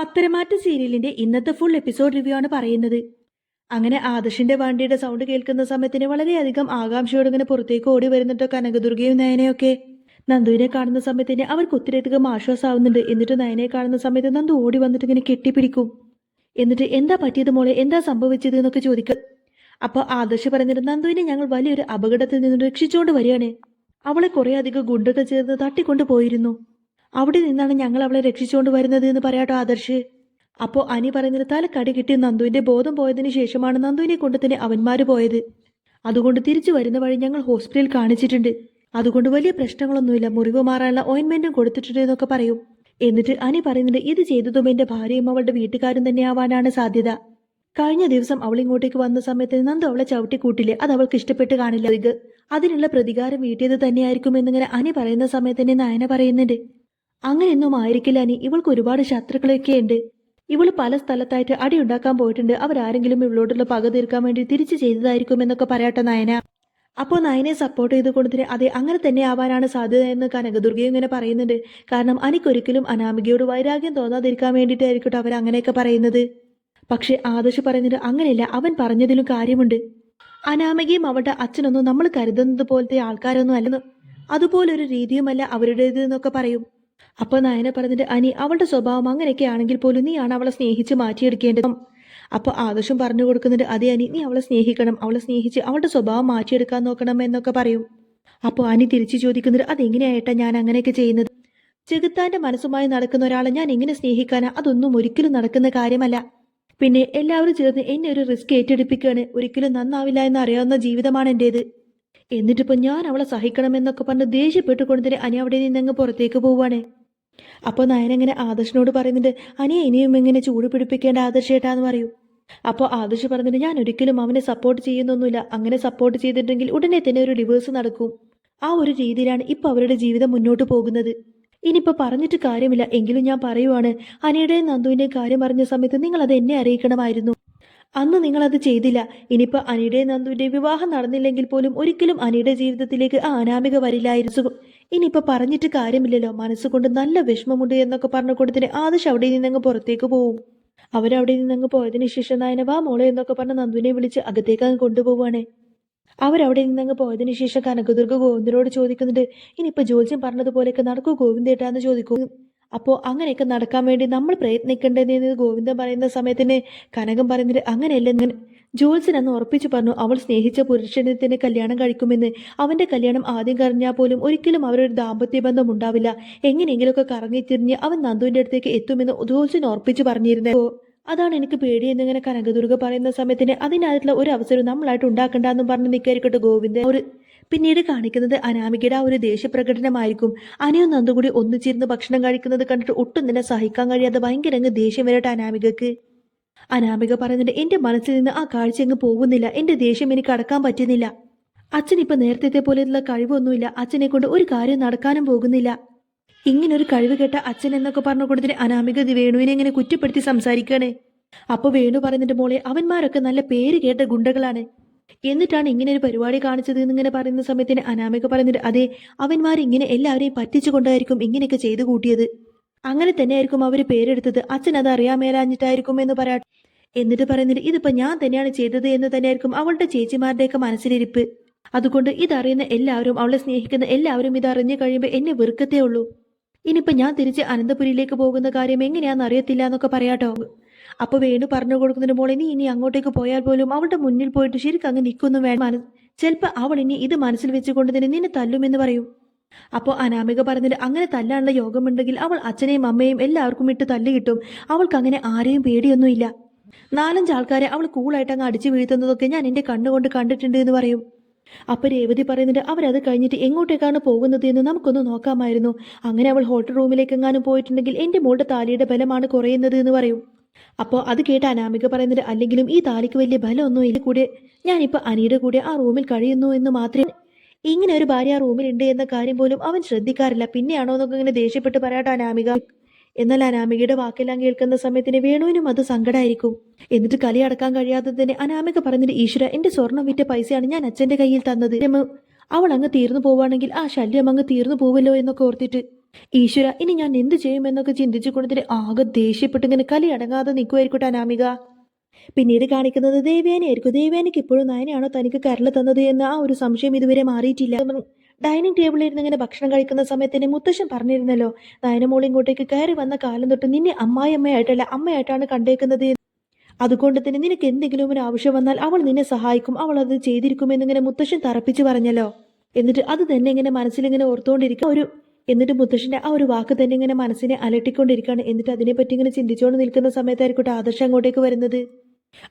പത്തരമാറ്റ സീരിയലിന്റെ ഇന്നത്തെ full episode review ആണ് പറയുന്നത്. അങ്ങനെ ആദർശിന്റെ വണ്ടിയുടെ സൗണ്ട് കേൾക്കുന്ന സമയത്തിന് വളരെയധികം ആകാംക്ഷയോടെ ഇങ്ങനെ പുറത്തേക്ക് ഓടി വരുന്നുണ്ടോ കനകദുർഗയും നയനയൊക്കെ. നന്ദുവിനെ കാണുന്ന സമയത്തിന് അവർക്ക് ഒത്തിരിയധികം ആശ്വാസമാവുന്നുണ്ട്. എന്നിട്ട് നയനെ കാണുന്ന സമയത്ത് നന്ദു ഓടി വന്നിട്ട് ഇങ്ങനെ കെട്ടിപ്പിടിക്കും. എന്നിട്ട് എന്താ പറ്റിയത് മോളെ, എന്താ സംഭവിച്ചത് എന്നൊക്കെ ചോദിക്കും. അപ്പോൾ ആദർശ് പറഞ്ഞിട്ട് നന്ദുവിനെ ഞങ്ങൾ വലിയൊരു അപകടത്തിൽ നിന്ന് രക്ഷിച്ചുകൊണ്ട് വരികയാണ്. അവളെ കുറെ അധികം ഗുണ്ടകൾ ചേർന്ന് തട്ടിക്കൊണ്ടു പോയിരുന്നു. അവിടെ നിന്നാണ് ഞങ്ങൾ അവളെ രക്ഷിച്ചുകൊണ്ട് വരുന്നത് എന്ന് പറയാട്ടോ ആദർശ്. അപ്പോൾ അനി പറയുന്നത് തലക്കടി കിട്ടി നന്ദുവിന്റെ ബോധം പോയതിനു ശേഷമാണ് നന്ദുവിനെ കൊണ്ട് തന്നെ അവന്മാര് പോയത്. അതുകൊണ്ട് തിരിച്ചു വരുന്ന വഴി ഞങ്ങൾ ഹോസ്പിറ്റലിൽ കാണിച്ചിട്ടുണ്ട്. അതുകൊണ്ട് വലിയ പ്രശ്നങ്ങളൊന്നുമില്ല, മുറിവ് മാറാനുള്ള ഓയിൻമെന്റും കൊടുത്തിട്ടുണ്ട് എന്നൊക്കെ പറയും. എന്നിട്ട് അനി പറയുന്നുണ്ട് ഇത് ചെയ്തതും എന്റെ ഭാര്യയും അവളുടെ വീട്ടുകാരും തന്നെ ആവാനാണ് സാധ്യത. കഴിഞ്ഞ ദിവസം അവൾ ഇങ്ങോട്ടേക്ക് വന്ന സമയത്ത് നന്ദു അവളെ ചവിട്ടിക്കൂട്ടില്ലേ, അത് അവൾക്ക് ഇഷ്ടപ്പെട്ട് കാണില്ല. അതിനുള്ള പ്രതികാരം വീട്ടിയത് തന്നെയായിരിക്കും എന്നിങ്ങനെ അനി പറയുന്ന സമയത്ത് തന്നെ നയന പറയുന്നുണ്ട് അങ്ങനെയൊന്നും ആയിരിക്കില്ല അനി, ഇവൾക്ക് ഒരുപാട് ശത്രുക്കളൊക്കെ ഉണ്ട്. ഇവള് പല സ്ഥലത്തായിട്ട് അടി ഉണ്ടാക്കാൻ പോയിട്ടുണ്ട്. അവരാരെങ്കിലും ഇവളോടുള്ള പക തീർക്കാൻ വേണ്ടി തിരിച്ചു ചെയ്തതായിരിക്കും എന്നൊക്കെ പറയട്ടെ നയന. അപ്പോൾ നയനെ സപ്പോർട്ട് ചെയ്ത് കൊടുത്തിട്ട് അതെ അങ്ങനെ തന്നെ ആവാനാണ് സാധ്യത എന്ന് കനകദുർഗയും ഇങ്ങനെ പറയുന്നുണ്ട്. കാരണം അനിക്കൊരിക്കലും അനാമികയോട് വൈരാഗ്യം തോന്നാതിരിക്കാൻ വേണ്ടിയിട്ടായിരിക്കട്ടെ അവർ അങ്ങനെയൊക്കെ പറയുന്നത്. പക്ഷെ ആദർശ് പറയുന്നത് അങ്ങനെയല്ല, അവൻ പറഞ്ഞതിലും കാര്യമുണ്ട്. അനാമികയും അവളുടെ അച്ഛനൊന്നും നമ്മൾ കരുതുന്നത് പോലത്തെ ആൾക്കാരൊന്നും അല്ലെന്ന്, അതുപോലൊരു രീതിയുമല്ല അവരുടേത് എന്നൊക്കെ പറയും. അപ്പൊ നയന പറഞ്ഞിട്ട് അനി അവളുടെ സ്വഭാവം അങ്ങനെയൊക്കെ ആണെങ്കിൽ പോലും നീയാണ് അവളെ സ്നേഹിച്ച് മാറ്റിയെടുക്കേണ്ടത്. അപ്പൊ ആദർശം പറഞ്ഞു കൊടുക്കുന്നുണ്ട് അതെ അനി, നീ അവളെ സ്നേഹിക്കണം, അവളെ സ്നേഹിച്ച് അവളുടെ സ്വഭാവം മാറ്റിയെടുക്കാൻ നോക്കണം എന്നൊക്കെ പറയും. അപ്പോൾ അനി തിരിച്ചു ചോദിക്കുന്നുണ്ട് അതെങ്ങനെയായിട്ടാ ഞാൻ അങ്ങനെയൊക്കെ ചെയ്യുന്നത്? ചെകുത്താന്റെ മനസ്സുമായി നടക്കുന്ന ഒരാളെ ഞാൻ എങ്ങനെ സ്നേഹിക്കാനാ? അതൊന്നും ഒരിക്കലും നടക്കുന്ന കാര്യമല്ല. പിന്നെ എല്ലാവരും ചേർന്ന് എന്നെ ഒരു റിസ്ക് ഏറ്റെടുപ്പിക്കുകയാണ്. ഒരിക്കലും നന്നാവില്ല എന്ന് അറിയാവുന്ന ജീവിതമാണ് എന്റേത്. എന്നിട്ടിപ്പോ ഞാൻ അവളെ സഹിക്കണമെന്നൊക്കെ പറഞ്ഞ് ദേഷ്യപ്പെട്ടുകൊണ്ട് തന്നെ അനി അവിടെ നിന്നങ്ങ് പുറത്തേക്ക് പോവാണ്. അപ്പോൾ നയനങ്ങനെ ആദർശിനോട് പറയുന്നുണ്ട് അനിയെ ഇനിയും ഇങ്ങനെ ചൂട് പിടിപ്പിക്കേണ്ട ആദർശേട്ടാന്ന് പറയും. അപ്പോൾ ആദർശ് പറഞ്ഞിട്ട് ഞാൻ ഒരിക്കലും അവനെ സപ്പോർട്ട് ചെയ്യുന്നൊന്നുമില്ല. അങ്ങനെ സപ്പോർട്ട് ചെയ്തിട്ടുണ്ടെങ്കിൽ ഉടനെ തന്നെ ഒരു ഡിവോഴ്സ് നടക്കും. ആ ഒരു രീതിയിലാണ് ഇപ്പൊ അവരുടെ ജീവിതം മുന്നോട്ട് പോകുന്നത്. ഇനിയിപ്പോൾ പറഞ്ഞിട്ട് കാര്യമില്ല, എങ്കിലും ഞാൻ പറയുവാണ് അനിയുടെയും നന്ദുവിൻ്റെയും കാര്യം പറഞ്ഞ സമയത്ത് നിങ്ങൾ അത് എന്നെ അറിയിക്കണമായിരുന്നു. അന്ന് നിങ്ങളത് ചെയ്തില്ല. ഇനിയിപ്പോൾ അനിയുടെയും നന്ദുവിൻ്റെയും വിവാഹം നടന്നില്ലെങ്കിൽ പോലും ഒരിക്കലും അനിയുടെ ജീവിതത്തിലേക്ക് ആ അനാമിക വരില്ലായിരുന്നു. ഇനിയിപ്പോൾ പറഞ്ഞിട്ട് കാര്യമില്ലല്ലോ, മനസ്സുകൊണ്ട് നല്ല വിഷമമുണ്ട് എന്നൊക്കെ പറഞ്ഞു കൊടുത്തിട്ട് ആദർശ് അവിടെ നിന്നങ്ങ് പുറത്തേക്ക് പോവും. അവരവിടെ നിന്നങ്ങ് പോയതിനു ശേഷം നായന വാ മോളെ എന്നൊക്കെ പറഞ്ഞ് നന്ദുവിനെ വിളിച്ച് അകത്തേക്ക് അങ്ങ് കൊണ്ടുപോവാണ്. അവരവിടെ നിന്നങ്ങ് പോയതിനു ശേഷം കനകദുർഗ ഗോവിന്ദനോട് ചോദിക്കുന്നുണ്ട് ഇനിയിപ്പോൾ ജോത്സ്യം പറഞ്ഞതുപോലെയൊക്കെ നടക്കൂ ഗോവിന്ദേട്ടാന്ന് ചോദിക്കും. അപ്പോൾ അങ്ങനെയൊക്കെ നടക്കാൻ വേണ്ടി നമ്മൾ പ്രയത്നിക്കേണ്ടതെന്ന് ഗോവിന്ദൻ പറയുന്ന സമയത്തിന് കനകം പറയുന്നത് അങ്ങനെയല്ലെന്ന് ജോത്സ്യൻ അന്ന് ഉറപ്പിച്ചു പറഞ്ഞു അവൾ സ്നേഹിച്ച പുരുഷനെ തന്നെ കല്യാണം കഴിക്കുമെന്ന്. അവന്റെ കല്യാണം ആദ്യം കഴിഞ്ഞാൽ പോലും ഒരിക്കലും അവരൊരു ദാമ്പത്യ ബന്ധം ഉണ്ടാവില്ല. എങ്ങനെയെങ്കിലുമൊക്കെ കറങ്ങിത്തിരിഞ്ഞ് അവൻ നന്ദുവിന്റെ അടുത്തേക്ക് എത്തുമെന്ന് ജോത്സ്യൻ ഉറപ്പിച്ചു പറഞ്ഞിരുന്നത്. അതാണ് എനിക്ക് പേടി എന്നിങ്ങനെ കനകദുർഗ പറയുന്ന സമയത്തിന് അതിനായിട്ടുള്ള ഒരു അവസരം നമ്മളായിട്ട് ഉണ്ടാക്കണ്ടെന്നും പറഞ്ഞ് നിൽക്കായിരിക്കട്ടെ ഗോവിന്ദൻ. പിന്നീട് കാണിക്കുന്നത് അനാമികയുടെ ആ ഒരു ദേഷ്യപ്രകടനമായിരിക്കും. അനിയും നന്ദു കൂടി ഒന്നിച്ചിരുന്ന് ഭക്ഷണം കഴിക്കുന്നത് കണ്ടിട്ട് ഒട്ടും തന്നെ സഹിക്കാൻ കഴിയാതെ ഭയങ്കര അങ്ങ് ദേഷ്യം വരട്ടെ അനാമികക്ക്. അനാമിക പറയുന്നുണ്ട് എന്റെ മനസ്സിൽ നിന്ന് ആ കാഴ്ച അങ്ങ് പോകുന്നില്ല, എന്റെ ദേഷ്യം എനിക്ക് അടക്കാൻ പറ്റുന്നില്ല. അച്ഛൻ ഇപ്പൊ നേരത്തെ പോലെയുള്ള കഴിവൊന്നുമില്ല, അച്ഛനെ കൊണ്ട് ഒരു കാര്യം നടക്കാനും പോകുന്നില്ല. ഇങ്ങനൊരു കഴിവ് കേട്ട അച്ഛൻ എന്നൊക്കെ പറഞ്ഞു കൊടുത്തിട്ട് അനാമിക വേണുവിനെ ഇങ്ങനെ കുറ്റപ്പെടുത്തി സംസാരിക്കുകയാണ്. അപ്പൊ വേണു പറയുന്നുണ്ട് മോളെ അവന്മാരൊക്കെ നല്ല പേര് കേട്ട ഗുണ്ടകളാണ്, എന്നിട്ടാണ് ഇങ്ങനെ ഒരു പരിപാടി കാണിച്ചത് എന്നിങ്ങനെ പറയുന്ന സമയത്തിന് അനാമിക പറയുന്നുണ്ട് അതെ അവന്മാർ ഇങ്ങനെ എല്ലാവരെയും പറ്റിച്ചുകൊണ്ടായിരിക്കും ഇങ്ങനെയൊക്കെ ചെയ്തു കൂട്ടിയത്. അങ്ങനെ തന്നെയായിരിക്കും അവര് പേരെടുത്തത്, അച്ഛൻ അത് അറിയാൻ മേലാഞ്ഞിട്ടായിരിക്കും എന്ന് പറയാം. എന്നിട്ട് പറയുന്നുണ്ട് ഇതിപ്പോ ഞാൻ തന്നെയാണ് ചെയ്തത് എന്ന് തന്നെയായിരിക്കും അവളുടെ ചേച്ചിമാരുടെയൊക്കെ മനസ്സിലിരിപ്പ്. അതുകൊണ്ട് ഇതറിയുന്ന എല്ലാവരും അവളെ സ്നേഹിക്കുന്ന എല്ലാവരും ഇതറിഞ്ഞു കഴിയുമ്പോൾ എന്നെ വെറുക്കത്തേ ഉള്ളൂ. ഇനിയിപ്പോൾ ഞാൻ തിരിച്ച് അനന്തപുരിയിലേക്ക് പോകുന്ന കാര്യം എങ്ങനെയാണെന്ന് അറിയത്തില്ല എന്നൊക്കെ പറയാട്ടോ. അപ്പോൾ വേണു പറഞ്ഞു കൊടുക്കുന്നതിന് മോളെ നീ ഇനി അങ്ങോട്ടേക്ക് പോയാൽ പോലും അവളുടെ മുന്നിൽ പോയിട്ട് ശരിക്കും അങ്ങ് നിൽക്കൊന്നും വേണം, ചിലപ്പോൾ അവൾ ഇനി ഇത് മനസ്സിൽ വെച്ചുകൊണ്ട് തന്നെ നിന്നെ തല്ലുമെന്ന് പറയും. അപ്പോൾ അനാമിക പറഞ്ഞിട്ട് അങ്ങനെ തല്ലാനുള്ള യോഗമുണ്ടെങ്കിൽ അവൾ അച്ഛനെയും അമ്മയും എല്ലാവർക്കും ഇട്ട് തല്ല് കിട്ടും. അവൾക്ക് അങ്ങനെ ആരെയും പേടിയൊന്നുമില്ല. 4-5 ആൾക്കാരെ അവൾ കൂളായിട്ട് അങ്ങ് അടിച്ചു വീഴ്ത്തുന്നതൊക്കെ ഞാൻ എൻ്റെ കണ്ണുകൊണ്ട് കണ്ടിട്ടുണ്ട് എന്ന് പറയും. അപ്പൊ രേവതി പറയുന്നുണ്ട് അവരത് കഴിഞ്ഞിട്ട് എങ്ങോട്ടേക്കാണ് പോകുന്നത് എന്ന് നമുക്കൊന്ന് നോക്കാമായിരുന്നു. അങ്ങനെ അവൾ ഹോട്ടൽ റൂമിലേക്ക് എങ്ങാനും പോയിട്ടുണ്ടെങ്കിൽ എൻ്റെ മോളുടെ താലിയുടെ ബലമാണ് കുറയുന്നത് എന്ന് പറയും. അപ്പോൾ അത് കേട്ട് അനാമിക പറയുന്നുണ്ട് അല്ലെങ്കിലും ഈ താലിക്ക് വലിയ ബലമൊന്നും ഇല്ല, കൂടെ ഞാനിപ്പോൾ അനിയുടെ കൂടെ ആ റൂമിൽ കഴിയുന്നു എന്ന് മാത്രമേ, ഇങ്ങനെ ഒരു ഭാര്യ ആ റൂമിലുണ്ട് എന്ന കാര്യം പോലും അവൻ ശ്രദ്ധിക്കാറില്ല. പിന്നെയാണോ എന്നൊക്കെ ഇങ്ങനെ ദേഷ്യപ്പെട്ട് പറയാട്ടോ അനാമിക. എന്നാൽ അനാമികയുടെ വാക്കെല്ലാം കേൾക്കുന്ന സമയത്തിന് വേണുവിനും അത് സങ്കടമായിരിക്കും. എന്നിട്ട് കലി അടക്കാൻ കഴിയാതെ തന്നെ അനാമിക പറഞ്ഞിട്ട് ഈശ്വര എന്റെ സ്വർണം വിറ്റ പൈസയാണ് ഞാൻ അച്ഛന്റെ കയ്യിൽ തന്നത്, അവൾ അങ്ങ് തീർന്നു പോവാണെങ്കിൽ ആ ശല്യം അങ്ങ് തീർന്നു പോവല്ലോ എന്നൊക്കെ ഓർത്തിട്ട് ഈശ്വര, ഇനി ഞാൻ എന്ത് ചെയ്യുമെന്നൊക്കെ ചിന്തിച്ചു കൊണ്ടതിന് ആകെ ദേഷ്യപ്പെട്ട് ഇങ്ങനെ കലി അടങ്ങാതെ നിൽക്കുമായിരിക്കട്ടെ അനാമിക. പിന്നീട് കാണിക്കുന്നത് ദേവയാനിയായിരിക്കും. ദേവയാനിക്ക് ഇപ്പോഴും നയനയാണോ തനിക്ക് കരൾ തന്നത് എന്ന ആ ഒരു സംശയം ഇതുവരെ മാറിയിട്ടില്ല. ഡൈനിങ് ടേബിളിൽ ഇരുന്ന് ഇങ്ങനെ ഭക്ഷണം കഴിക്കുന്ന സമയത്ത് തന്നെ മുത്തശ്ശൻ പറഞ്ഞിരുന്നല്ലോ, നയനമോൾ ഇങ്ങോട്ടേക്ക് കയറി വന്ന കാലം തൊട്ട് നിന്നെ അമ്മായിയമ്മയായിട്ടല്ല അമ്മയായിട്ടാണ് കണ്ടേക്കുന്നത്. അതുകൊണ്ട് തന്നെ നിനക്ക് എന്തെങ്കിലും ഒരു ആവശ്യം വന്നാൽ അവൾ നിന്നെ സഹായിക്കും, അവൾ അത് ചെയ്തിരിക്കുമെന്നിങ്ങനെ മുത്തശ്ശൻ തറപ്പിച്ച് പറഞ്ഞല്ലോ. എന്നിട്ട് അത് തന്നെ ഇങ്ങനെ മനസ്സിലിങ്ങനെ ഓർത്തുകൊണ്ടിരിക്കുക എന്നിട്ട് മുത്തശ്ശന്റെ ആ ഒരു വാക്ക് തന്നെ ഇങ്ങനെ മനസ്സിനെ അലട്ടിക്കൊണ്ടിരിക്കുകയാണ്. എന്നിട്ട് അതിനെപ്പറ്റി ഇങ്ങനെ ചിന്തിച്ചുകൊണ്ട് നിൽക്കുന്ന സമയത്തായിരിക്കട്ടെ ആദർശ് അങ്ങോട്ടേക്ക് വരുന്നത്.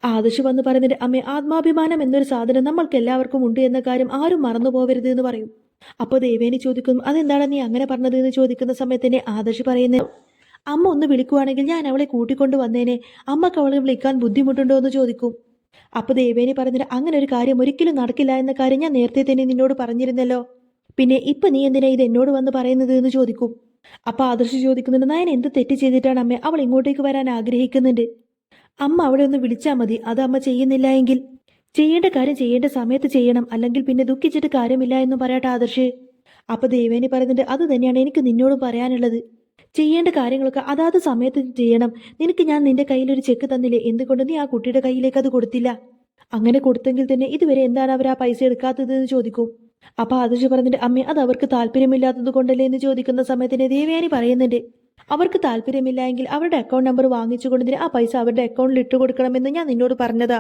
ആദർശ് വന്ന് പറയുന്നത്, അമ്മേ, ആത്മാഭിമാനം എന്നൊരു സാധനം നമ്മൾക്ക് എല്ലാവർക്കും ഉണ്ട് എന്ന കാര്യം ആരും മറന്നു പോവരുത് എന്ന് പറയും. അപ്പോൾ ദേവേനി ചോദിക്കും, അതെന്താണ് നീ അങ്ങനെ പറഞ്ഞത് എന്ന് ചോദിക്കുന്ന സമയത്ത് തന്നെ ആദർശ് പറയുന്നത്, അമ്മ ഒന്ന് വിളിക്കുവാണെങ്കിൽ ഞാൻ അവളെ കൂട്ടിക്കൊണ്ട് വന്നേനെ, അമ്മക്ക് അവളെ വിളിക്കാൻ ബുദ്ധിമുട്ടുണ്ടോ എന്ന് ചോദിക്കും. അപ്പോൾ ദേവേനി പറഞ്ഞിട്ട്, അങ്ങനെ ഒരു കാര്യം ഒരിക്കലും നടക്കില്ല എന്ന കാര്യം ഞാൻ നേരത്തെ തന്നെ നിന്നോട് പറഞ്ഞിരുന്നല്ലോ, പിന്നെ ഇപ്പൊ നീ എന്തിനാ ഇത് എന്നോട് വന്ന് പറയുന്നത് എന്ന് ചോദിക്കും. അപ്പോൾ ആദർശ് ചോദിക്കുന്നുണ്ട്, നയൻ എന്ത് തെറ്റ് ചെയ്തിട്ടാണ് അമ്മേ അവൾ ഇങ്ങോട്ടേക്ക് വരാൻ ആഗ്രഹിക്കുന്നുണ്ട്? അമ്മ അവളെ ഒന്ന് വിളിച്ചാൽ മതി, അത് അമ്മ ചെയ്യുന്നില്ല എങ്കിൽ ചെയ്യേണ്ട കാര്യം ചെയ്യേണ്ട സമയത്ത് ചെയ്യണം, അല്ലെങ്കിൽ പിന്നെ ദുഃഖിച്ചിട്ട് കാര്യമില്ല എന്നും പറയട്ടെ ആദർശ്. അപ്പോൾ ദേവേനി പറയുന്നുണ്ട്, അത് തന്നെയാണ് എനിക്ക് നിന്നോട് പറയാനുള്ളത്, ചെയ്യേണ്ട കാര്യങ്ങളൊക്കെ അതാത് സമയത്ത് ചെയ്യണം. നിനക്ക് ഞാൻ നിന്റെ കയ്യിൽ ഒരു ചെക്ക് തന്നില്ലേ, എന്തുകൊണ്ട് നീ ആ കുട്ടിയുടെ കയ്യിലേക്ക് അത് കൊടുത്തില്ല? അങ്ങനെ കൊടുത്തെങ്കിൽ തന്നെ ഇതുവരെ എന്താണ് അവർ ആ പൈസ എടുക്കാത്തത് എന്ന് ചോദിക്കും. അപ്പോൾ ആദർശ് പറഞ്ഞിട്ട്, അമ്മേ, അത് അവർക്ക് താല്പര്യമില്ലാത്തത് കൊണ്ടല്ലേ എന്ന് ചോദിക്കുന്ന സമയത്തിന് ദേവയാനി പറയുന്നുണ്ട്, അവർക്ക് താല്പര്യമില്ല എങ്കിൽ അവരുടെ അക്കൗണ്ട് നമ്പർ വാങ്ങിച്ചുകൊണ്ടതിന് ആ പൈസ അവരുടെ അക്കൗണ്ടിൽ ഇട്ട് കൊടുക്കണമെന്ന് ഞാൻ നിന്നോട് പറഞ്ഞതാ,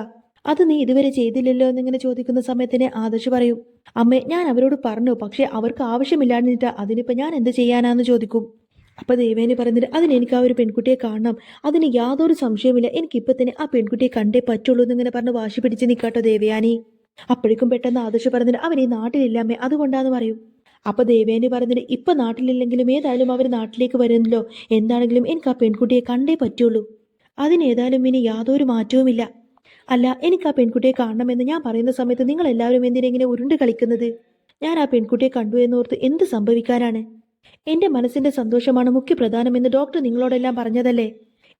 അത് നീ ഇതുവരെ ചെയ്തില്ലല്ലോ എന്നിങ്ങനെ ചോദിക്കുന്ന സമയത്തിന് ആദർശ് പറയും, അമ്മേ, ഞാൻ അവരോട് പറഞ്ഞു, പക്ഷേ അവർക്ക് ആവശ്യമില്ലാണ്ടിട്ട് അതിനിപ്പോൾ ഞാൻ എന്ത് ചെയ്യാനാന്ന് ചോദിക്കും. അപ്പോൾ ദേവേനി പറയുന്നത്, അതിനെനിക്ക് ആ ഒരു പെൺകുട്ടിയെ കാണണം, അതിന് യാതൊരു സംശയമില്ല, എനിക്കിപ്പോൾ തന്നെ ആ പെൺകുട്ടിയെ കണ്ടേ പറ്റുള്ളൂ എന്നിങ്ങനെ പറഞ്ഞ് വാശി പിടിച്ച് നിൽക്കാട്ടോ ദേവയാനി. അപ്പോഴേക്കും പെട്ടെന്ന് ആദർശ് പറഞ്ഞിട്ട്, അവൻ ഈ നാട്ടിലില്ലമ്മേ, അതുകൊണ്ടാന്ന് പറയും. അപ്പോൾ ദേവേനി പറഞ്ഞിട്ട്, ഇപ്പം നാട്ടിലില്ലെങ്കിലും ഏതായാലും അവർ നാട്ടിലേക്ക് വരുന്നല്ലോ, എന്താണെങ്കിലും എനിക്ക് ആ പെൺകുട്ടിയെ കണ്ടേ പറ്റുള്ളൂ, അതിനേതായാലും ഇനി യാതൊരു മാറ്റവുമില്ല. അല്ല, എനിക്ക് ആ പെൺകുട്ടിയെ കാണണമെന്ന് ഞാൻ പറയുന്ന സമയത്ത് നിങ്ങളെല്ലാവരും എന്തിനെങ്ങനെ ഉരുണ്ട് കളിക്കുന്നത്? ഞാൻ ആ പെൺകുട്ടിയെ കണ്ടു എന്നോർത്ത് എന്ത് സംഭവിക്കാനാണ്? എൻ്റെ മനസ്സിൻ്റെ സന്തോഷമാണ് മുഖ്യ പ്രധാനമെന്ന് ഡോക്ടർ നിങ്ങളോടെല്ലാം പറഞ്ഞതല്ലേ.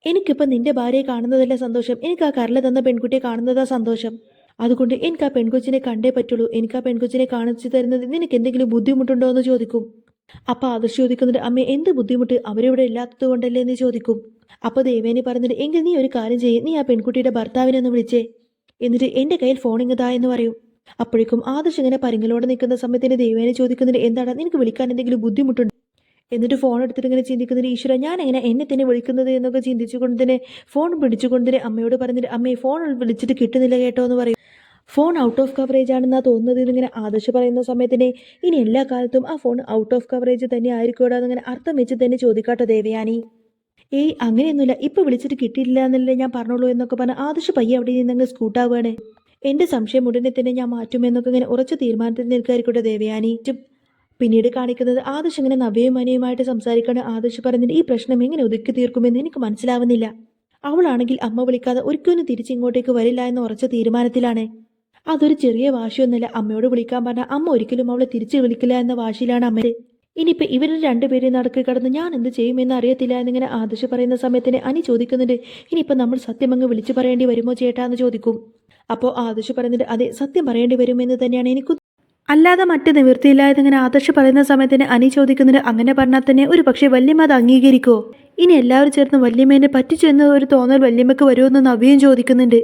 എനിക്കിപ്പം നിന്റെ ഭാര്യയെ കാണുന്നതല്ല സന്തോഷം, എനിക്ക് ആ കരള തന്ന പെൺകുട്ടിയെ കാണുന്നതാ സന്തോഷം. അതുകൊണ്ട് എനിക്ക് ആ പെൺകൊച്ചിനെ കണ്ടേ പറ്റുള്ളൂ, എനിക്ക് ആ പെൺകൊച്ചിനെ കാണിച്ചു തരുന്നത് നിനക്ക് എന്തെങ്കിലും ബുദ്ധിമുട്ടുണ്ടോ എന്ന് ചോദിക്കും. അപ്പോൾ ആദർശ് ചോദിക്കുന്നുണ്ട്, അമ്മേ, എന്ത് ബുദ്ധിമുട്ട്, അവരിവിടെ ഇല്ലാത്തത് കൊണ്ടല്ലേ എന്ന് ചോദിക്കും. അപ്പോൾ ദേവേനി പറഞ്ഞിട്ട്, എങ്കിൽ നീ ഒരു കാര്യം ചെയ്യേ, നീ ആ പെൺകുട്ടിയുടെ ഭർത്താവിനെ ഒന്ന് വിളിച്ചേ, എന്നിട്ട് എൻ്റെ കയ്യിൽ ഫോൺ ഇങ്ങതാ എന്ന് പറയും. അപ്പോഴേക്കും ആദർശ് ഇങ്ങനെ പരിങ്ങലോടെ നിൽക്കുന്ന സമയത്തിന് ദേവേനി ചോദിക്കുന്നുണ്ട്, എന്താണ് നിനക്ക് വിളിക്കാൻ എന്തെങ്കിലും ബുദ്ധിമുട്ടുണ്ട്? എന്നിട്ട് ഫോൺ എടുത്തിട്ട് ഇങ്ങനെ ചിന്തിക്കുന്നുണ്ട്, ഈശ്വര, ഞാൻ എങ്ങനെ എന്നെ തന്നെ വിളിക്കുന്നത് എന്നൊക്കെ ചിന്തിച്ചുകൊണ്ട് തന്നെ ഫോൺ പിടിച്ചുകൊണ്ട് തന്നെ അമ്മയോട് പറഞ്ഞിട്ട്, അമ്മയെ ഫോൺ വിളിച്ചിട്ട് കിട്ടുന്നില്ല കേട്ടോ എന്ന് പറയും. ഫോൺ ഔട്ട് ഓഫ് കവറേജ് ആണെന്നാണ് തോന്നുന്നത് എന്നിങ്ങനെ ആദർശ് പറയുന്ന സമയത്തിന്, ഇനി എല്ലാ കാലത്തും ആ ഫോൺ ഔട്ട് ഓഫ് കവറേജ് തന്നെ ആയിരിക്കുമോ എന്നിങ്ങനെ അർത്ഥം വെച്ച് തന്നെ ചോദിക്കാട്ടോ ദേവയാനി. ഏയ്, അങ്ങനെയൊന്നുമില്ല, ഇപ്പം വിളിച്ചിട്ട് കിട്ടിയില്ല എന്നല്ലേ ഞാൻ പറഞ്ഞോളൂ എന്നൊക്കെ പറഞ്ഞ് ആദർശ് പയ്യെ അവിടെ നിന്നങ്ങ് സ്കൂട്ടാവുകയാണ്. എൻ്റെ സംശയം ഉടനെ തന്നെ ഞാൻ മാറ്റുമെന്നൊക്കെ ഇങ്ങനെ ഉറച്ച തീരുമാനത്തിൽ നിൽക്കായിരിക്കട്ടെ ദേവയാനി. പിന്നീട് കാണിക്കുന്നത് ആദർശ് ഇങ്ങനെ നവ്യയും മനയുമായിട്ട് സംസാരിക്കണം. ആദർശ് പറഞ്ഞിട്ട്, ഈ പ്രശ്നം എങ്ങനെ ഒതുക്കി തീർക്കുമെന്ന് എനിക്ക് മനസ്സിലാവുന്നില്ല, അവളാണെങ്കിൽ അമ്മ വിളിക്കാതെ ഒരിക്കലും തിരിച്ചിങ്ങോട്ടേക്ക് വരില്ല എന്ന ഉറച്ച തീരുമാനത്തിലാണ്. അതൊരു ചെറിയ വാശിയൊന്നുമില്ല, അമ്മയോട് വിളിക്കാൻ പറഞ്ഞാൽ അമ്മ ഒരിക്കലും അവളെ തിരിച്ചു വിളിക്കില്ല എന്ന വാശിയിലാണ് അമ്മ. ഇനിയിപ്പോൾ ഇവരുടെ രണ്ടുപേരെയും നടക്കി കടന്ന് ഞാൻ എന്ത് ചെയ്യുമെന്ന് അറിയത്തില്ല എന്നിങ്ങനെ ആദർശ് പറയുന്ന സമയത്തിന് അനി ചോദിക്കുന്നുണ്ട്, ഇനിയിപ്പോൾ നമ്മൾ സത്യം അങ്ങ് വിളിച്ചു പറയേണ്ടി വരുമോ ചേട്ടാ എന്ന് ചോദിക്കും. അപ്പോൾ ആദർശ് പറയുന്നുണ്ട്, അതെ, സത്യം പറയേണ്ടി വരുമെന്ന് തന്നെയാണ് എനിക്ക്, അല്ലാതെ മറ്റ് നിവൃത്തിയില്ല എന്നിങ്ങനെ ആദർശ് പറയുന്ന സമയത്തിന് അനി ചോദിക്കുന്നുണ്ട്, അങ്ങനെ പറഞ്ഞാൽ തന്നെ ഒരു പക്ഷേ വല്യമ്മ അത് അംഗീകരിക്കുമോ? ഇനി എല്ലാവരും ചേർന്ന് വല്യമ്മേനെ പറ്റിച്ചു എന്ന ഒരു തോന്നൽ വല്യമ്മക്ക് വരുമെന്ന് നവ്യയും ചോദിക്കുന്നുണ്ട്.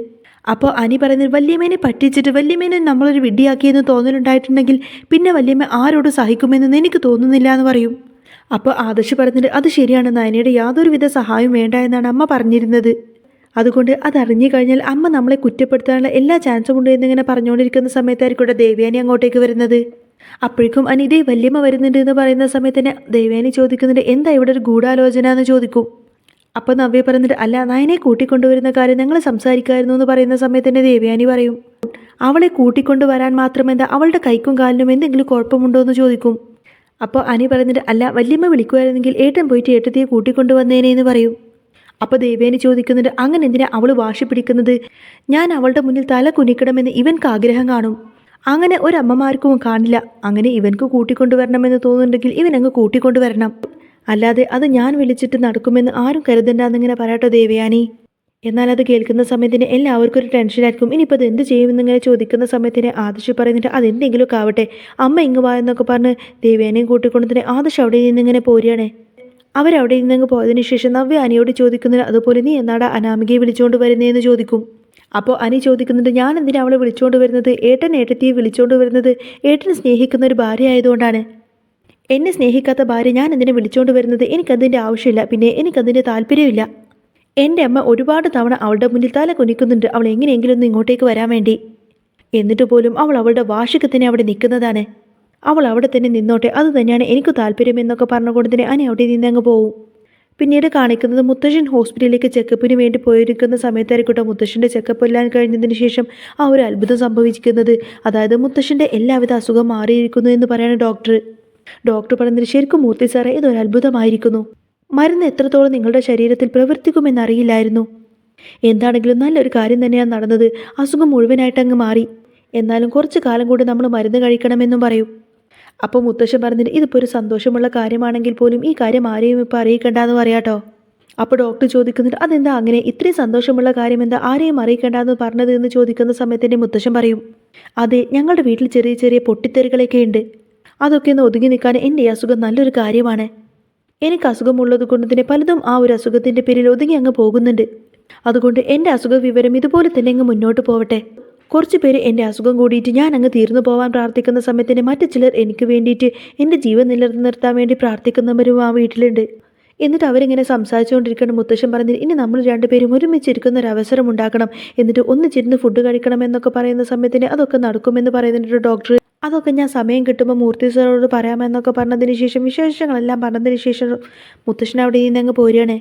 അപ്പോൾ അനി പറയുന്നത്, വല്യമ്മേനെ പറ്റിച്ചിട്ട് വല്യമ്മേനെ നമ്മളൊരു വിഡ്ഢിയാക്കിയെന്ന് തോന്നലുണ്ടായിട്ടുണ്ടെങ്കിൽ പിന്നെ വല്യമ്മ ആരോട് സഹിക്കുമെന്ന് എനിക്ക് തോന്നുന്നില്ല എന്ന് പറയും. അപ്പോൾ ആദർശ് പറയുന്നത്, അത് ശരിയാണ്, നയനയുടെ യാതൊരുവിധ സഹായം വേണ്ട എന്നാണ് അമ്മ പറഞ്ഞിരുന്നത്, അതുകൊണ്ട് അതറിഞ്ഞു കഴിഞ്ഞാൽ അമ്മ നമ്മളെ കുറ്റപ്പെടുത്താനുള്ള എല്ലാ ചാൻസും ഉണ്ട് എന്നിങ്ങനെ പറഞ്ഞുകൊണ്ടിരിക്കുന്ന സമയത്തായിരിക്കും ദേവയാനി അങ്ങോട്ടേക്ക് വരുന്നത്. അപ്പോഴേക്കും അനി, ഇതേ വല്യമ്മ വരുന്നുണ്ട് എന്ന് പറയുന്ന സമയത്തിന് ദേവയാനി ചോദിക്കുന്നുണ്ട്, എന്താ ഇവിടെ ഒരു ഗൂഢാലോചന എന്ന് ചോദിക്കും. അപ്പോൾ നവ്യ പറയുന്നുണ്ട്, അല്ല, നയനെ കൂട്ടിക്കൊണ്ടുവരുന്ന കാര്യം ഞങ്ങൾ സംസാരിക്കായിരുന്നു എന്ന് പറയുന്ന സമയത്തന്നെ ദേവയാനി പറയും, അവളെ കൂട്ടിക്കൊണ്ടുവരാൻ മാത്രമെന്താ, അവളുടെ കൈക്കും കാലിനും എന്തെങ്കിലും കുഴപ്പമുണ്ടോ എന്ന് ചോദിക്കും. അപ്പോൾ അനി പറയുന്നുണ്ട്, അല്ല, വല്യമ്മ വിളിക്കുമായിരുന്നെങ്കിൽ ഏട്ടൻ പോയിട്ട് ഏട്ടത്തിയെ കൂട്ടിക്കൊണ്ടുവന്നേനെ എന്ന് പറയും. അപ്പോൾ ദേവയാനി ചോദിക്കുന്നുണ്ട്, അങ്ങനെ എന്തിനാ അവൾ വാശി പിടിക്കുന്നത്? ഞാൻ അവളുടെ മുന്നിൽ തല കുനിക്കണമെന്ന് ഇവൻക്ക് ആഗ്രഹം കാണും, അങ്ങനെ ഒരമ്മമാർക്കും കാണില്ല, അങ്ങനെ ഇവൻക്ക് കൂട്ടിക്കൊണ്ടുവരണമെന്ന് തോന്നുന്നുണ്ടെങ്കിൽ ഇവനങ്ങ് കൂട്ടിക്കൊണ്ടുവരണം, അല്ലാതെ അത് ഞാൻ വിളിച്ചിട്ട് നടക്കുമെന്ന് ആരും കരുതണ്ടെന്നിങ്ങനെ പറയട്ടോ ദേവയാനി. എന്നാൽ അത് കേൾക്കുന്ന സമയത്തിന് എല്ലാവർക്കും ഒരു ടെൻഷനായിരിക്കും. ഇനിയിപ്പോൾ അത് എന്ത് ചെയ്യുമെന്നിങ്ങനെ ചോദിക്കുന്ന സമയത്തിന് ആദർശ് പറയുന്നുണ്ട് അതെന്തെങ്കിലുമൊക്കെ ആവട്ടെ, അമ്മ ഇങ്ങ് വാ എന്നൊക്കെ പറഞ്ഞ് ദേവേനയും കൂട്ടിക്കൊണ്ട് തന്നെ ആദർശ് അവിടെ നിന്നിങ്ങനെ പോരുകയാണ്. അവരവിടെ നിന്നങ്ങ് പോയതിനു ശേഷം നവ്യ അനിയോട് ചോദിക്കുന്നത് അതുപോലെ നീ എന്നാടാ അനാമികയെ വിളിച്ചുകൊണ്ട് വരുന്നതെന്ന് ചോദിക്കും. അപ്പോൾ അനി ചോദിക്കുന്നുണ്ട് ഞാൻ എന്തിനാ അവളെ വിളിച്ചുകൊണ്ട് വരുന്നത്, ഏട്ടൻ ഏട്ടത്തിയെ വിളിച്ചുകൊണ്ട് വരുന്നത് ഏട്ടനെ സ്നേഹിക്കുന്ന ഒരു ഭാര്യ ആയതുകൊണ്ടാണ്. എന്നെ സ്നേഹിക്കാത്ത ഭാര്യ ഞാൻ എന്തിനെ വിളിച്ചുകൊണ്ട് വരുന്നത്, എനിക്കതിൻ്റെ ആവശ്യമില്ല, പിന്നെ എനിക്കതിൻ്റെ താല്പര്യമില്ല. എൻ്റെ അമ്മ ഒരുപാട് തവണ അവളുടെ മുന്നിൽ തല കുനിക്കുന്നുണ്ട് അവൾ എങ്ങനെയെങ്കിലും ഒന്ന് ഇങ്ങോട്ടേക്ക് വരാൻ വേണ്ടി. എന്നിട്ട് പോലും അവൾ അവളുടെ വാശിക്ക് തന്നെ അവിടെ നിൽക്കുന്നതാണ്. അവൾ അവിടെ തന്നെ നിന്നോട്ടെ, അത് തന്നെയാണ് എനിക്ക് താല്പര്യം എന്നൊക്കെ പറഞ്ഞുകൊണ്ട് തന്നെ അനി അവിടെ നിന്നങ്ങ് പോവും. പിന്നീട് കാണിക്കുന്നത് മുത്തശ്ശൻ ഹോസ്പിറ്റലിലേക്ക് ചെക്കപ്പിന് വേണ്ടി പോയിരിക്കുന്ന സമയത്തായിരിക്കട്ടെ മുത്തശ്ശൻ്റെ ചെക്കപ്പ് എല്ലാം കഴിഞ്ഞതിന് ശേഷം ആ ഒരു അത്ഭുതം സംഭവിക്കുന്നത്. അതായത് മുത്തശ്ശൻ്റെ എല്ലാവിധ അസുഖം മാറിയിരിക്കുന്നു എന്ന് പറയാണ് ഡോക്ടർ. ഡോക്ടർ പറഞ്ഞത് ശരിക്കും മൂർത്തി സാറേ ഇതൊരു അത്ഭുതമായിരിക്കുന്നു. മരുന്ന് എത്രത്തോളം നിങ്ങളുടെ ശരീരത്തിൽ പ്രവർത്തിക്കുമെന്നറിയില്ലായിരുന്നു. എന്താണെങ്കിലും നല്ലൊരു കാര്യം തന്നെയാണ് നടന്നത്. അസുഖം മുഴുവനായിട്ട് അങ്ങ് മാറി. എന്നാലും കുറച്ച് കാലം കൂടി നമ്മൾ മരുന്ന് കഴിക്കണമെന്നും പറയും. അപ്പോൾ മുത്തശ്ശൻ പറഞ്ഞിട്ട് ഇതിപ്പോൾ ഒരു സന്തോഷമുള്ള കാര്യമാണെങ്കിൽ പോലും ഈ കാര്യം ആരെയും ഇപ്പോൾ അറിയിക്കണ്ടെന്ന് പറയാട്ടോ. അപ്പോൾ ഡോക്ടർ ചോദിക്കുന്നുണ്ട് അതെന്താ അങ്ങനെ, ഇത്രയും സന്തോഷമുള്ള കാര്യം എന്താ ആരെയും അറിയിക്കേണ്ടെന്ന് പറഞ്ഞത് എന്ന് ചോദിക്കുന്ന സമയത്തിൻ്റെ മുത്തശ്ശൻ പറയും അതെ ഞങ്ങളുടെ വീട്ടിൽ ചെറിയ ചെറിയ പൊട്ടിത്തെറികളൊക്കെ ഉണ്ട്. അതൊക്കെ ഒന്ന് ഒതുങ്ങി നിൽക്കാൻ എൻ്റെ ഈ അസുഖം നല്ലൊരു കാര്യമാണ്. എനിക്ക് അസുഖമുള്ളത് കൊണ്ട് തന്നെ പലതും ആ ഒരു അസുഖത്തിൻ്റെ പേരിൽ ഒതുങ്ങി അങ്ങ് പോകുന്നുണ്ട്. അതുകൊണ്ട് എൻ്റെ അസുഖ വിവരം ഇതുപോലെ തന്നെ അങ്ങ് മുന്നോട്ട് പോവട്ടെ. കുറച്ച് പേര് എൻ്റെ അസുഖം കൂടിയിട്ട് ഞാൻ അങ്ങ് തീർന്നു പോകാൻ പ്രാർത്ഥിക്കുന്ന സമയത്തിന് മറ്റു ചിലർ എനിക്ക് വേണ്ടിയിട്ട് എൻ്റെ ജീവൻ നിലനിർത്താൻ വേണ്ടി പ്രാർത്ഥിക്കുന്നവരും ആ വീട്ടിലുണ്ട്. എന്നിട്ട് അവരിങ്ങനെ സംസാരിച്ചുകൊണ്ടിരിക്കണം. മുത്തശ്ശൻ പറഞ്ഞിട്ട് ഇനി നമ്മൾ രണ്ടുപേരും ഒരുമിച്ചിരിക്കുന്ന ഒരു അവസരം ഉണ്ടാക്കണം, എന്നിട്ട് ഒന്നിച്ചിരുന്ന് ഫുഡ് കഴിക്കണം എന്നൊക്കെ പറയുന്ന സമയത്തിന് അതൊക്കെ നടക്കുമെന്ന് പറയുന്നുണ്ട് ഡോക്ടർ. അതൊക്കെ ഞാൻ സമയം കിട്ടുമ്പോൾ മൂർത്തി സാറോട് പറയാമെന്നൊക്കെ പറഞ്ഞതിന് ശേഷം വിശേഷങ്ങളെല്ലാം പറഞ്ഞതിന് ശേഷം മുത്തശ്ശൻ അവിടെ നിന്ന് അങ്ങ് പോരുകയാണ്.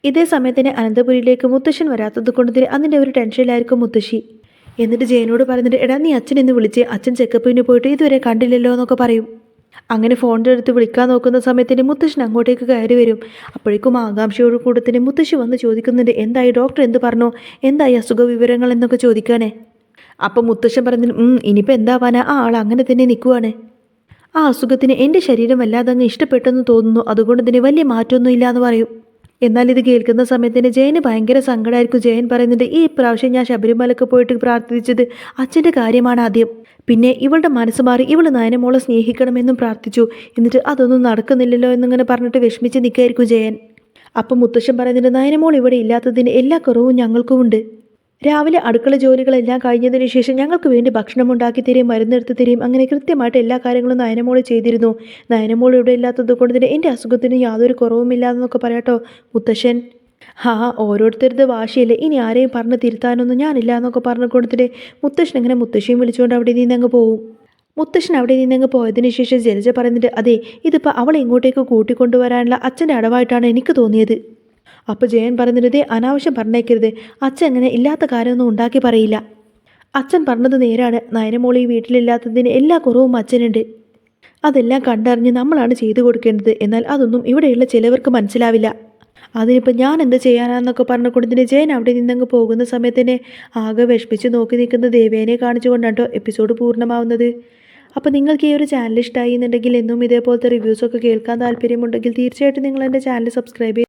ഇതേ സമയത്തിന് അനന്തപുരിയിലേക്ക് മുത്തശ്ശൻ വരാത്തത് കൊണ്ട് തന്നെ അതിൻ്റെ ഒരു ടെൻഷനിലായിരിക്കും മുത്തശ്ശി. എന്നിട്ട് ജയനോട് പറഞ്ഞിട്ട് എടാ നീ അച്ഛൻ എന്ന് വിളിച്ച്, അച്ഛൻ ചെക്കപ്പിന് പോയിട്ട് ഇതുവരെ കണ്ടില്ലല്ലോ എന്നൊക്കെ പറയും. അങ്ങനെ ഫോണിൻ്റെ അടുത്ത് വിളിക്കാൻ നോക്കുന്ന സമയത്തിന് മുത്തശ്ശൻ അങ്ങോട്ടേക്ക് കയറി വരും. അപ്പോഴേക്കും ആകാംക്ഷയോട് കൂടെ തന്നെ മുത്തശ്ശി വന്ന് ചോദിക്കുന്നുണ്ട് എന്തായി ഡോക്ടർ എന്ത് പറഞ്ഞോ, എന്തായി അസുഖ വിവരങ്ങൾ എന്നൊക്കെ ചോദിക്കാനേ. അപ്പം മുത്തശ്ശൻ പറഞ്ഞു ഇനിയിപ്പോൾ എന്താവാനാ, ആ ആൾ അങ്ങനെ തന്നെ നിൽക്കുവാണ്. ആ അസുഖത്തിന് എൻ്റെ ശരീരം വല്ലാതെ അങ്ങ് ഇഷ്ടപ്പെട്ടെന്ന് തോന്നുന്നു, അതുകൊണ്ട് തന്നെ വലിയ മാറ്റമൊന്നും ഇല്ല എന്ന് പറയും. എന്നാൽ ഇത് കേൾക്കുന്ന സമയത്തിന് ജയന് ഭയങ്കര സങ്കടമായിരിക്കും. ജയൻ പറയുന്നുണ്ട് ഈ പ്രാവശ്യം ഞാൻ ശബരിമലക്ക് പോയിട്ട് പ്രാർത്ഥിച്ചത് അച്ഛൻ്റെ കാര്യമാണ് ആദ്യം. പിന്നെ ഇവളുടെ മനസ്സ് മാറി ഇവൾ നയനമോളെ സ്നേഹിക്കണമെന്നും പ്രാർത്ഥിച്ചു. എന്നിട്ട് അതൊന്നും നടക്കുന്നില്ലല്ലോ എന്നിങ്ങനെ പറഞ്ഞിട്ട് വിഷമിച്ച് നിൽക്കായിരിക്കും ജയൻ. അപ്പം മുത്തശ്ശൻ പറയുന്നുണ്ട് നയനമോൾ ഇവിടെ ഇല്ലാത്തതിന് എല്ലാ കുറവും ഞങ്ങൾക്കുമുണ്ട്. രാവിലെ അടുക്കള ജോലികളെല്ലാം കഴിഞ്ഞതിന് ശേഷം ഞങ്ങൾക്ക് വേണ്ടി ഭക്ഷണം ഉണ്ടാക്കി തരികയും മരുന്നെടുത്ത് തരികയും അങ്ങനെ കൃത്യമായിട്ട് എല്ലാ കാര്യങ്ങളും നയനമോൾ ചെയ്തിരുന്നു. നയനമോൾ ഇവിടെ ഇല്ലാത്തത് കൊണ്ട് തന്നെ എൻ്റെ അസുഖത്തിന് യാതൊരു കുറവുമില്ലാന്നൊക്കെ പറയാട്ടോ മുത്തശ്ശൻ. ഓരോരുത്തരുടെ വാശിയല്ലേ, ഇനി ആരെയും പറഞ്ഞ് തിരുത്താനൊന്നും ഞാനില്ല എന്നൊക്കെ പറഞ്ഞു കൊടുത്തിട്ട് മുത്തശ്ശൻ അങ്ങനെ മുത്തശ്ശിയും വിളിച്ചുകൊണ്ട് അവിടെ നിന്നങ്ങ് പോവും. മുത്തശ്ശൻ അവിടെ നിന്നങ്ങ് പോയതിന് ശേഷം ജലജ പറയുന്നുണ്ട് അതെ ഇതിപ്പോൾ അവളെ ഇങ്ങോട്ടേക്ക് കൂട്ടിക്കൊണ്ടുവരാനുള്ള അച്ഛൻ്റെ അടവായിട്ടാണ് എനിക്ക് തോന്നിയത്. അപ്പോൾ ജയൻ പറഞ്ഞിരുതേ അനാവശ്യം പറഞ്ഞേക്കരുത്, അച്ഛൻ അങ്ങനെ ഇല്ലാത്ത കാര്യമൊന്നും ഉണ്ടാക്കി പറയില്ല. അച്ഛൻ പറഞ്ഞത് നേരാണ്, നയനമോൾ ഈ വീട്ടിലില്ലാത്തതിന് എല്ലാ കുറവും അച്ഛനുണ്ട്. അതെല്ലാം കണ്ടറിഞ്ഞ് നമ്മളാണ് ചെയ്തു കൊടുക്കേണ്ടത്. എന്നാൽ അതൊന്നും ഇവിടെയുള്ള ചിലവർക്ക് മനസ്സിലാവില്ല. അതിനിപ്പോൾ ഞാൻ എന്ത് ചെയ്യാനാന്നൊക്കെ പറഞ്ഞുകൊണ്ടതിന് ജയൻ അവിടെ നിന്നങ്ങ് പോകുന്ന സമയത്തിന് ആകെ വിഷമിച്ച് നോക്കി നിൽക്കുന്ന ദേവേനെ കാണിച്ചുകൊണ്ടാട്ടോ എപ്പിസോഡ് പൂർണ്ണമാവുന്നത്. അപ്പോൾ നിങ്ങൾക്ക് ഈ ഒരു ചാനൽ ഇഷ്ടമായി എന്നുണ്ടെങ്കിൽ എന്നും ഇതേപോലത്തെ റിവ്യൂസൊക്കെ കേൾക്കാൻ താല്പര്യമുണ്ടെങ്കിൽ തീർച്ചയായിട്ടും നിങ്ങൾ എൻ്റെ ചാനൽ സബ്സ്ക്രൈബ്